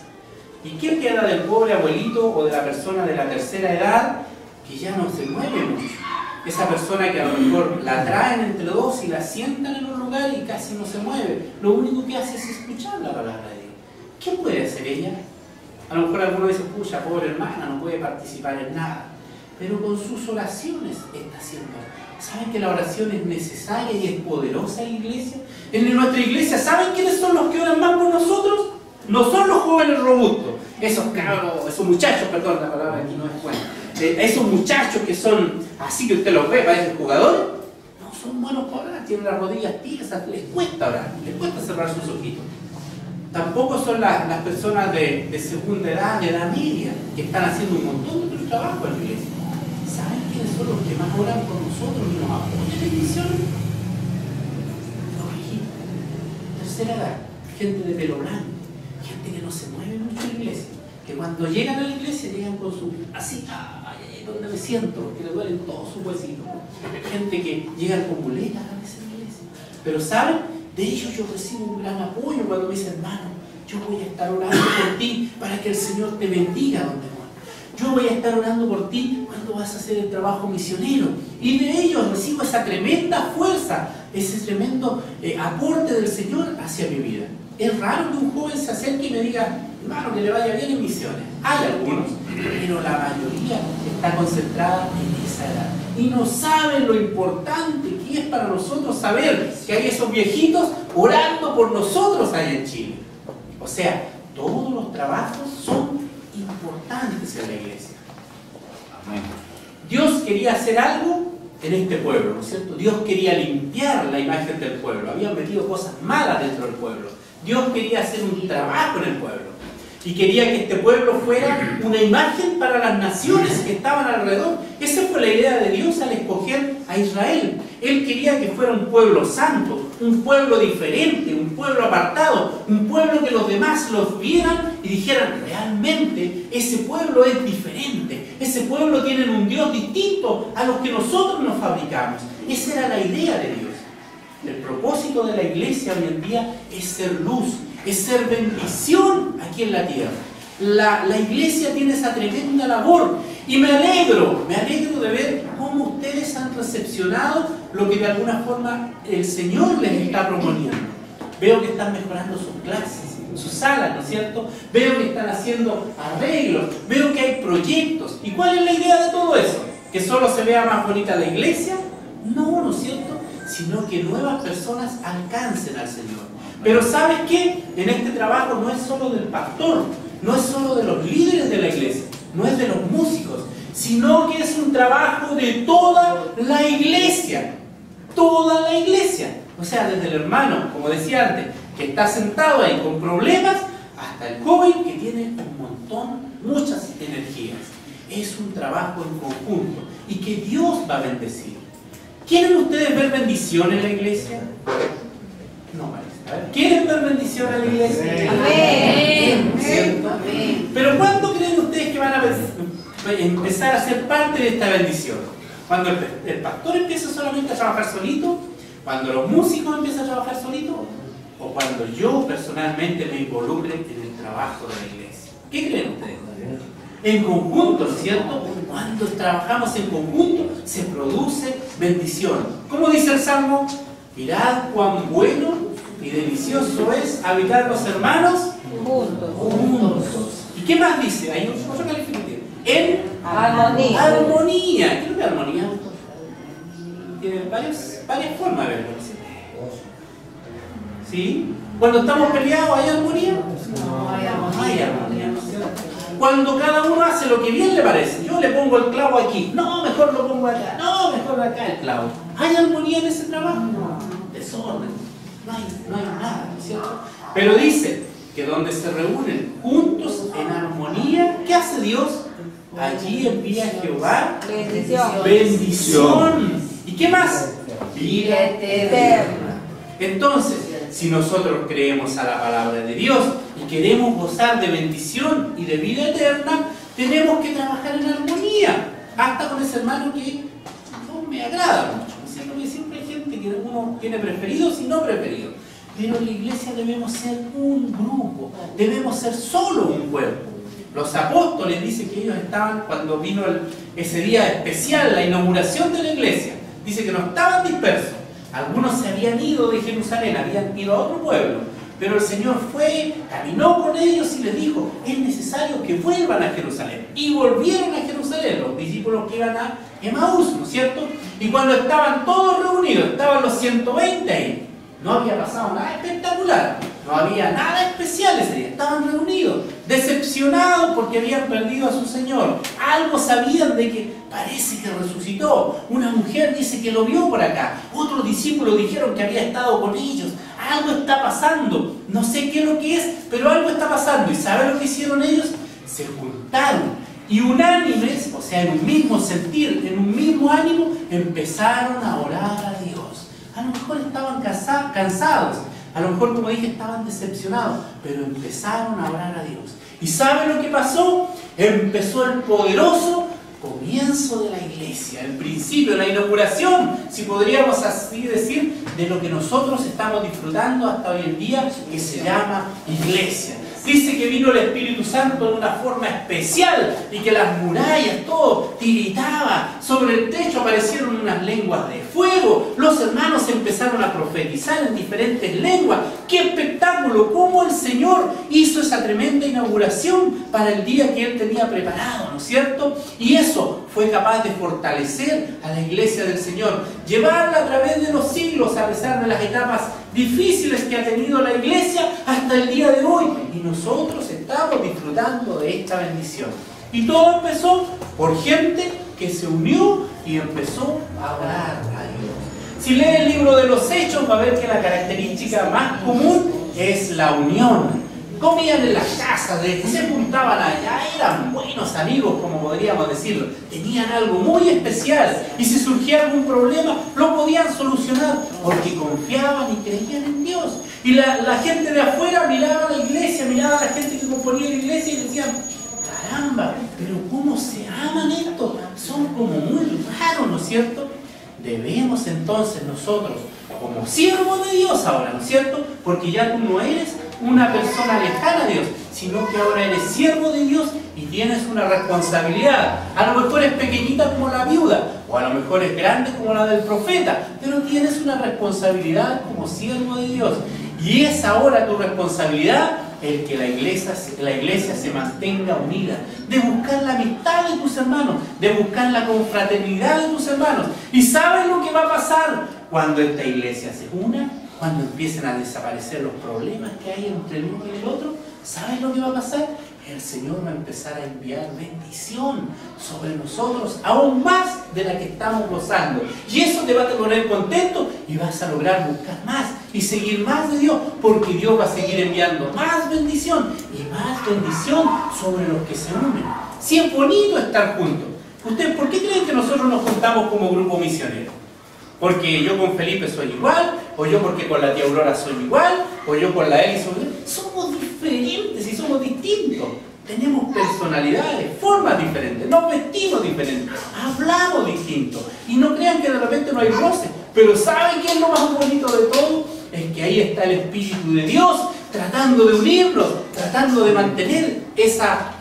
¿Y qué queda del pobre abuelito o de la persona de la tercera edad que ya no se mueve mucho? Esa persona que a lo mejor la traen entre dos y la sientan en un lugar y casi no se mueve. Lo único que hace es escuchar la palabra de Dios. ¿Qué puede hacer ella? A lo mejor alguno dice, pucha, pobre hermana, no puede participar en nada. Pero con sus oraciones está haciendo. ¿Saben que la oración es necesaria y es poderosa en la iglesia? En nuestra iglesia, ¿saben quiénes son los que oran más por nosotros? No son los jóvenes robustos. Esos cabros, esos muchachos, perdón, la palabra aquí no es buena. Esos muchachos que son así que usted los ve, parecen jugadores. No son buenos para orar, tienen las rodillas tiesas, les cuesta orar, les cuesta cerrar sus ojitos. Tampoco son las personas de segunda edad, de edad media, que están haciendo un montón de trabajo en la iglesia. ¿Saben quiénes son los que más oran por nosotros y nos apoyan en misiones? Los viejitos, tercera edad, gente de pelo blanco, gente que no se mueve mucho en la iglesia, que cuando llegan a la iglesia llegan con su así, ay, ¿dónde me siento? Porque le duelen todos sus huesitos. Gente que llegan con muletas a veces a la iglesia. Pero ¿saben? De ellos yo recibo un gran apoyo cuando me dicen, hermano, yo voy a estar orando por ti para que el Señor te bendiga donde mueras. Yo voy a estar orando por ti cuando vas a hacer el trabajo misionero. Y de ellos recibo esa tremenda fuerza, ese tremendo aporte del Señor hacia mi vida. Es raro que un joven se acerque y me diga, hermano, que le vaya bien en misiones. Hay algunos, pero la mayoría está concentrada en esa edad. Y no saben lo importante que es para nosotros saber que hay esos viejitos orando por nosotros allá en Chile. O sea, todos los trabajos son importantes en la iglesia. Amén. Dios quería hacer algo en este pueblo, ¿no es cierto? Dios quería limpiar la imagen del pueblo. Habían metido cosas malas dentro del pueblo. Dios quería hacer un trabajo en el pueblo. Y quería que este pueblo fuera una imagen para las naciones que estaban alrededor. Esa fue la idea de Dios al escoger a Israel. Él quería que fuera un pueblo santo, un pueblo diferente, un pueblo apartado, un pueblo que los demás los vieran y dijeran, realmente ese pueblo es diferente. Ese pueblo tiene un Dios distinto a los que nosotros nos fabricamos. Esa era la idea de Dios. El propósito de la iglesia hoy en día es ser luz, es ser bendición aquí en la tierra. La iglesia tiene esa tremenda labor y me alegro de ver cómo ustedes han recepcionado lo que de alguna forma el Señor les está proponiendo. Veo que están mejorando sus clases, sus salas, ¿no es cierto? Veo que están haciendo arreglos, veo que hay proyectos. ¿Y cuál es la idea de todo eso? ¿Que solo se vea más bonita la iglesia? No, ¿no es cierto? Sino que nuevas personas alcancen al Señor. Pero ¿sabes qué? En este trabajo no es solo del pastor, no es solo de los líderes de la iglesia, no es de los músicos, sino que es un trabajo de toda la iglesia. Toda la iglesia. O sea, desde el hermano, como decía antes, que está sentado ahí con problemas, hasta el joven que tiene un montón, muchas energías. Es un trabajo en conjunto y que Dios va a bendecir. ¿Quieren ustedes ver bendición en la iglesia? No, Marisa. ¿Quieren ver bendición en la iglesia? Amén. ¿Cierto? Amén. Pero ¿cuándo creen ustedes que van a empezar a ser parte de esta bendición? ¿Cuando el pastor empieza solamente a trabajar solito? ¿Cuando los músicos empiezan a trabajar solitos? ¿O cuando yo personalmente me involucre en el trabajo de la iglesia? ¿Qué creen ustedes? En conjunto, ¿cierto? Cuando trabajamos en conjunto se produce bendición. ¿Cómo dice el Salmo? Mirad cuán bueno y delicioso es habitar los hermanos juntos. ¿Y qué más dice? Hay otro calificativo. En Armonía. armonía. ¿Qué es lo que es armonía? Tiene varias formas de verlo. ¿Sí? Cuando estamos peleados, ¿hay armonía? No hay No hay armonía, ¿no es cierto? Cuando cada uno hace lo que bien le parece. Yo le pongo el clavo aquí. No, mejor lo pongo acá. No, mejor acá el clavo. ¿Hay armonía en ese trabajo? No. Desorden. No hay nada, ¿no es cierto? Pero dice que donde se reúnen juntos en armonía, ¿qué hace Dios? Allí envía Jehová bendición. ¿Y qué más? Vida eterna. Entonces, si nosotros creemos a la palabra de Dios y queremos gozar de bendición y de vida eterna, tenemos que trabajar en armonía, hasta con ese hermano que no me agrada mucho, ¿no es cierto? Porque siempre hay gente que uno tiene preferidos y no preferidos, pero en la iglesia debemos ser un grupo, debemos ser solo un cuerpo. Los apóstoles dicen que ellos estaban, cuando vino ese día especial, la inauguración de la iglesia, dice que no estaban dispersos. Algunos se habían ido de Jerusalén, habían ido a otro pueblo, pero el Señor fue, caminó con ellos y les dijo, es necesario que vuelvan a Jerusalén. Y volvieron a Jerusalén, los discípulos que iban a Emaús, ¿no es cierto? Y cuando estaban todos reunidos, estaban los 120 ahí, no había pasado nada espectacular, no había nada especial ese día, estaban reunidos, decepcionados porque habían perdido a su Señor. Algo sabían de que parece que resucitó. Una mujer dice que lo vio por acá, otros discípulos dijeron que había estado con ellos. algo está pasando, no sé qué es lo que es, pero algo está pasando. ¿Y saben lo que hicieron ellos? Se juntaron y unánimes, o sea, en un mismo sentir, en un mismo ánimo, empezaron a orar a Dios. A lo mejor estaban cansados, a lo mejor, como dije, estaban decepcionados, pero empezaron a orar a Dios. ¿Y saben lo que pasó? Empezó el poderoso comienzo de la iglesia, el principio, la inauguración, si podríamos así decir, de lo que nosotros estamos disfrutando hasta hoy en día, que se llama iglesia. Dice que vino el Espíritu Santo en una forma especial y que las murallas, todo tiritaba. Sobre el techo aparecieron unas lenguas de fuego. Los hermanos empezaron a profetizar en diferentes lenguas. ¡Qué espectáculo! Cómo el Señor hizo esa tremenda inauguración para el día que Él tenía preparado, ¿no es cierto? Y eso fue capaz de fortalecer a la iglesia del Señor, llevarla a través de los siglos, a pesar de las etapas difíciles que ha tenido la iglesia hasta el día de hoy. Y nosotros estamos disfrutando de esta bendición. Y todo empezó por gente que se unió y empezó a orar a Dios. Si lee el libro de los Hechos, va a ver que la característica más común es la unión. Comían en las casas, se juntaban allá, eran buenos amigos, como podríamos decirlo. Tenían algo muy especial y si surgía algún problema, lo podían solucionar porque confiaban y creían en Dios. Y la gente de afuera miraba a la iglesia, miraba a la gente que componía la iglesia y decían: caramba, pero ¿cómo se aman estos? Son como muy raros, ¿no es cierto? Debemos entonces nosotros, como siervos de Dios ahora, ¿no es cierto? Porque ya tú no eres una persona lejana a Dios, sino que ahora eres siervo de Dios y tienes una responsabilidad. A lo mejor es pequeñita como la viuda, o a lo mejor es grande como la del profeta, pero tienes una responsabilidad como siervo de Dios. Y es ahora tu responsabilidad el que la iglesia se mantenga unida, de buscar la amistad de tus hermanos, de buscar la confraternidad de tus hermanos. ¿Y sabes lo que va a pasar cuando esta iglesia se una? Cuando empiecen a desaparecer los problemas que hay entre el uno y el otro, ¿sabes lo que va a pasar? El Señor va a empezar a enviar bendición sobre nosotros, aún más de la que estamos gozando. Y eso te va a poner contento y vas a lograr buscar más y seguir más de Dios, porque Dios va a seguir enviando más bendición y más bendición sobre los que se unen. Si es bonito estar juntos. ¿Ustedes por qué creen que nosotros nos juntamos como grupo misionero? Porque yo con Felipe soy igual, o yo porque con la tía Aurora soy igual, o yo con la Eli soy igual. Somos diferentes y somos distintos. Tenemos personalidades, formas diferentes, nos vestimos diferentes, hablamos distintos. Y no crean que de repente no hay roce. Pero ¿saben qué es lo más bonito de todo? Es que ahí está el Espíritu de Dios tratando de unirnos, tratando de mantener esa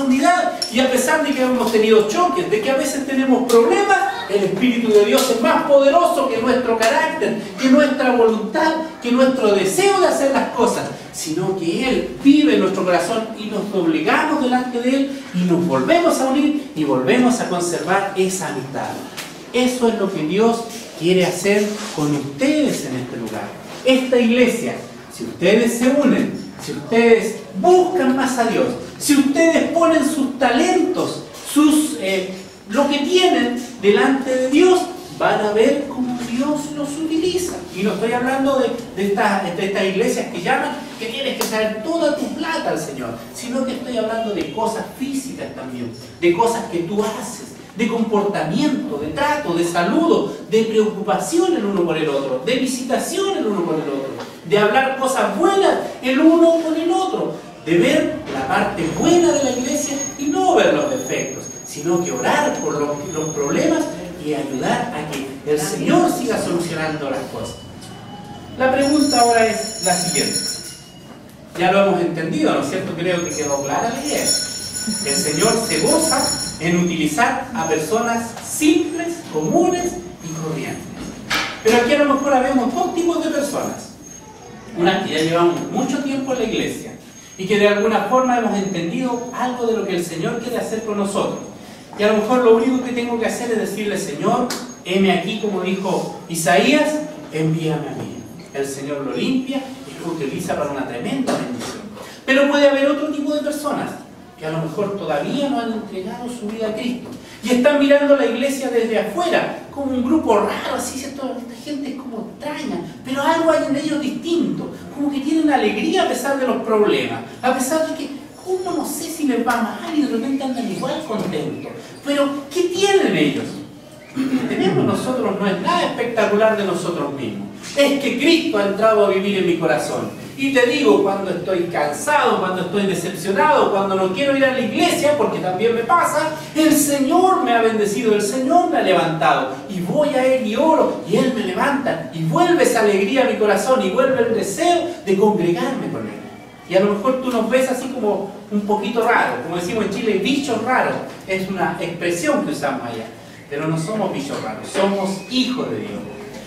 unidad. Y a pesar de que hemos tenido choques, de que a veces tenemos problemas, el Espíritu de Dios es más poderoso que nuestro carácter, que nuestra voluntad, que nuestro deseo de hacer las cosas, sino que Él vive en nuestro corazón y nos doblegamos delante de Él y nos volvemos a unir y volvemos a conservar esa amistad. Eso es lo que Dios quiere hacer con ustedes en este lugar. Esta iglesia, si ustedes se unen, si ustedes buscan más a Dios, si ustedes ponen sus talentos, lo que tienen delante de Dios, van a ver cómo Dios los utiliza. Y no estoy hablando de estas iglesias que llaman que tienes que traer toda tu plata al Señor, sino que estoy hablando de cosas físicas también, de cosas que tú haces, de comportamiento, de trato, de saludo, de preocupación el uno por el otro, de visitación el uno por el otro, de hablar cosas buenas el uno con el otro, de ver la parte buena de la iglesia y no ver los defectos, sino que orar por los problemas y ayudar a que el Señor siga solucionando las cosas. La pregunta ahora es la siguiente. Ya lo hemos entendido, ¿no es cierto? Creo que quedó clara la idea. El Señor se goza en utilizar a personas simples, comunes y corrientes. Pero aquí a lo mejor vemos dos tipos de personas. Unas que ya llevamos mucho tiempo en la iglesia y que de alguna forma hemos entendido algo de lo que el Señor quiere hacer con nosotros. Y a lo mejor lo único que tengo que hacer es decirle: Señor, heme aquí, como dijo Isaías, envíame a mí. El Señor lo limpia y lo utiliza para una tremenda bendición. Pero puede haber otro tipo de personas que a lo mejor todavía no han entregado su vida a Cristo, Y están mirando la iglesia desde afuera, como un grupo raro, así, esta gente es como extraña, pero algo hay en ellos distinto, como que tienen alegría a pesar de los problemas, a pesar de que, como no sé si les va mal y de repente andan igual contentos. Pero, ¿qué tienen ellos? Lo que tenemos nosotros no es nada espectacular de nosotros mismos. Es que Cristo ha entrado a vivir en mi corazón. Y te digo, cuando estoy cansado, cuando estoy decepcionado, cuando no quiero ir a la iglesia, porque también me pasa, el Señor me ha bendecido, el Señor me ha levantado. Y voy a Él y oro, y Él me levanta. Y vuelve esa alegría a mi corazón, y vuelve el deseo de congregarme con Él. Y a lo mejor tú nos ves así como un poquito raro, como decimos en Chile, bichos raros. Es una expresión que usamos allá. Pero no somos bichos raros, somos hijos de Dios.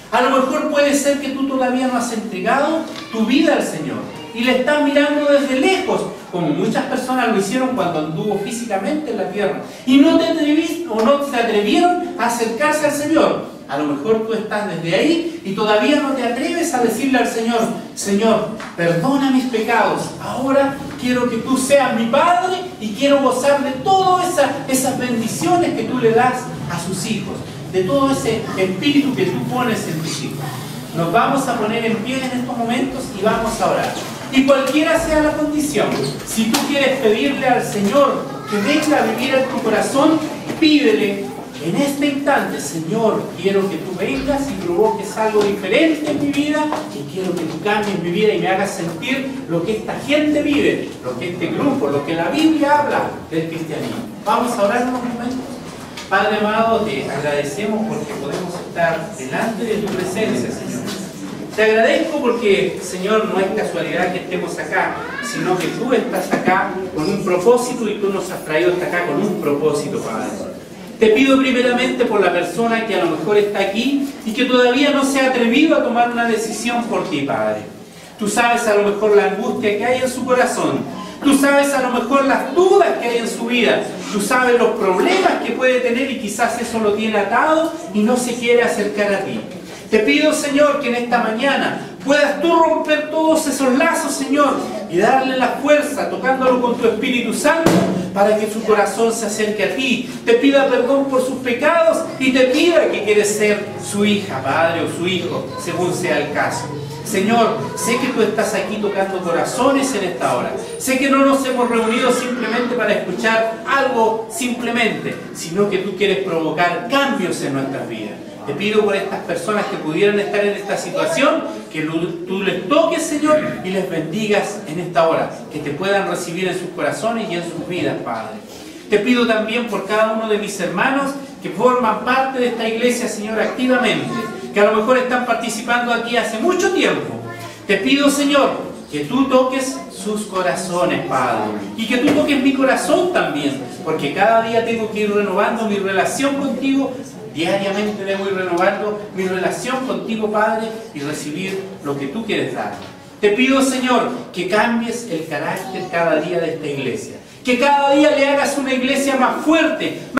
A lo mejor puede ser que tú todavía no has entregado tu vida al Señor y le estás mirando desde lejos, como muchas personas lo hicieron cuando anduvo físicamente en la tierra y no te atreviste o no se atrevieron a acercarse al Señor. A lo mejor tú estás desde ahí y todavía no te atreves a decirle al Señor: Señor, perdona mis pecados, ahora quiero que tú seas mi Padre y quiero gozar de todas esas bendiciones que tú le das a sus hijos, de todo ese espíritu que tú pones en tus hijos. Nos vamos a poner en pie en estos momentos y vamos a orar. Y cualquiera sea la condición, si tú quieres pedirle al Señor que venga a vivir en tu corazón, pídele en este instante: Señor, quiero que tú vengas y provoques algo diferente en mi vida, y quiero que tú cambies mi vida y me hagas sentir lo que esta gente vive, lo que este grupo, lo que la Biblia habla del cristianismo. Vamos a orar unos momentos. Padre amado, te agradecemos porque podemos estar delante de tu presencia, Señor. Te agradezco porque, Señor, no es casualidad que estemos acá, sino que tú estás acá con un propósito y tú nos has traído hasta acá con un propósito, Padre. Te pido primeramente por la persona que a lo mejor está aquí y que todavía no se ha atrevido a tomar una decisión por ti, Padre. Tú sabes a lo mejor la angustia que hay en su corazón. Tú sabes a lo mejor las dudas que hay en su vida. Tú sabes los problemas que puede tener y quizás eso lo tiene atado y no se quiere acercar a ti. Te pido, Señor, que en esta mañana puedas tú romper todos esos lazos, Señor, y darle la fuerza, tocándolo con tu Espíritu Santo, para que su corazón se acerque a ti, te pida perdón por sus pecados y te pida que quieres ser su hija, Padre, o su hijo, según sea el caso. Señor, sé que tú estás aquí tocando corazones en esta hora. Sé que no nos hemos reunido simplemente para escuchar algo simplemente, sino que tú quieres provocar cambios en nuestras vidas. Te pido por estas personas que pudieran estar en esta situación, que tú les toques, Señor, y les bendigas en esta hora, que te puedan recibir en sus corazones y en sus vidas, Padre. Te pido también por cada uno de mis hermanos que forman parte de esta iglesia, Señor, activamente, que a lo mejor están participando aquí hace mucho tiempo. Te pido, Señor, que tú toques sus corazones, Padre, y que tú toques mi corazón también, porque cada día tengo que ir renovando mi relación contigo. Diariamente debo ir renovando mi relación contigo, Padre, y recibir lo que tú quieres dar. Te pido, Señor, que cambies el carácter cada día de esta iglesia, que cada día le hagas una iglesia más fuerte,